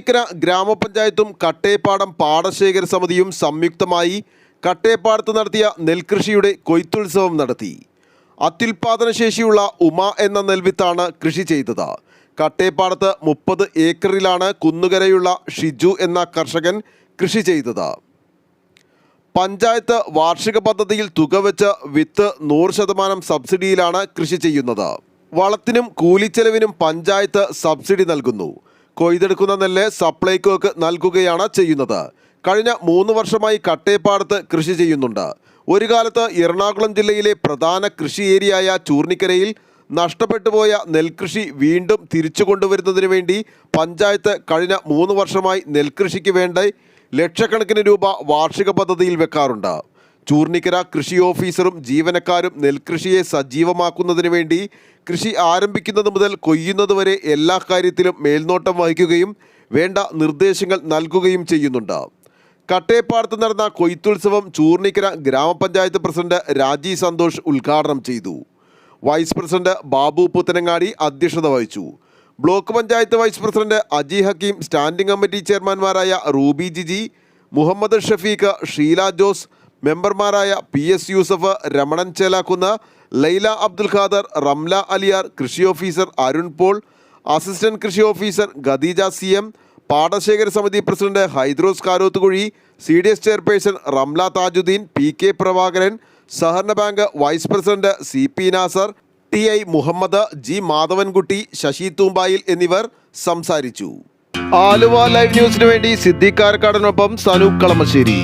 ചൂർണിക്കര ഗ്രാമപഞ്ചായത്തും കട്ടേപ്പാടം പാടശേഖര സമിതിയും സംയുക്തമായി കട്ടേപ്പാടത്ത് നടത്തിയ നെൽകൃഷിയുടെ കൊയ്ത്തുത്സവം നടത്തി. അത്യുൽപാദനശേഷിയുള്ള ഉമ എന്ന നെൽവിത്താണ് കൃഷി ചെയ്തത്. കട്ടേപ്പാടത്ത് 30 ഏക്കറിലാണ് കുന്നുകരയുള്ള ഷിജു എന്ന കർഷകൻ കൃഷി ചെയ്തത്. പഞ്ചായത്ത് വാർഷിക പദ്ധതിയിൽ തുക വെച്ച് വിത്ത് 100% സബ്സിഡിയിലാണ് കൃഷി ചെയ്യുന്നത്. വളത്തിനും കൂലിച്ചെലവിനും പഞ്ചായത്ത് സബ്സിഡി നൽകുന്നു. കൊയ്തെടുക്കുന്ന നെല്ല് സപ്ലൈകോക്ക് നൽകുകയാണ് ചെയ്യുന്നത്. കഴിഞ്ഞ 3 വർഷമായി കട്ടേപ്പാടത്ത് കൃഷി ചെയ്യുന്നുണ്ട്. ഒരു കാലത്ത് എറണാകുളം ജില്ലയിലെ പ്രധാന കൃഷി ഏരിയയായ ചൂർണിക്കരയിൽ നഷ്ടപ്പെട്ടുപോയ നെൽകൃഷി വീണ്ടും തിരിച്ചു കൊണ്ടുവരുന്നതിന് വേണ്ടി പഞ്ചായത്ത് കഴിഞ്ഞ 3 വർഷമായി നെൽകൃഷിക്ക് വേണ്ട ലക്ഷക്കണക്കിന് രൂപ വാർഷിക പദ്ധതിയിൽ വെക്കാറുണ്ട്. ചൂർണിക്കര കൃഷി ഓഫീസറും ജീവനക്കാരും നെൽകൃഷിയെ സജീവമാക്കുന്നതിന് വേണ്ടി കൃഷി ആരംഭിക്കുന്നത് മുതൽ കൊയ്യുന്നത് വരെ എല്ലാ കാര്യത്തിലും മേൽനോട്ടം വഹിക്കുകയും വേണ്ട നിർദ്ദേശങ്ങൾ നൽകുകയും ചെയ്യുന്നുണ്ട്. കട്ടേപ്പാടത്ത് നടന്ന കൊയ്ത്തുത്സവം ചൂർണിക്കര ഗ്രാമപഞ്ചായത്ത് പ്രസിഡന്റ് രാജി സന്തോഷ് ഉദ്ഘാടനം ചെയ്തു. വൈസ് പ്രസിഡന്റ് ബാബു പുത്തനങ്ങാടി അധ്യക്ഷത വഹിച്ചു. Block panchayat vice president Aji Hakeem, standing committee ചെയർമാൻമാരായ റൂബി ജിജി, മുഹമ്മദ് ഷഫീഖ്, ഷീല ജോസ്, മെമ്പർമാരായ PS യൂസഫ്, രമണൻ ചേലാക്കുന്ന്, ലൈല അബ്ദുൽ ഖാദർ, റംല അലിയാർ, കൃഷി ഓഫീസർ അരുൺ പോൾ, അസിസ്റ്റന്റ് കൃഷി ഓഫീസർ ഖദീജ CM, പാടശേഖര സമിതി president Hydros Karothukuzhi, CDS chairperson Ramla Thajuddeen, PK Prabhakaran, സഹകരണ bank vice president CP Nasar, TI Muhammad, G Madhavankutty, Sasi Thoombayil എന്നിവർ സംസാരിച്ചു. ആലുവ ലൈവ് ന്യൂസിനു വേണ്ടി സിദ്ദീഖ് കാരക്കാടനൊപ്പം സനൂപ് കളമശ്ശേരി.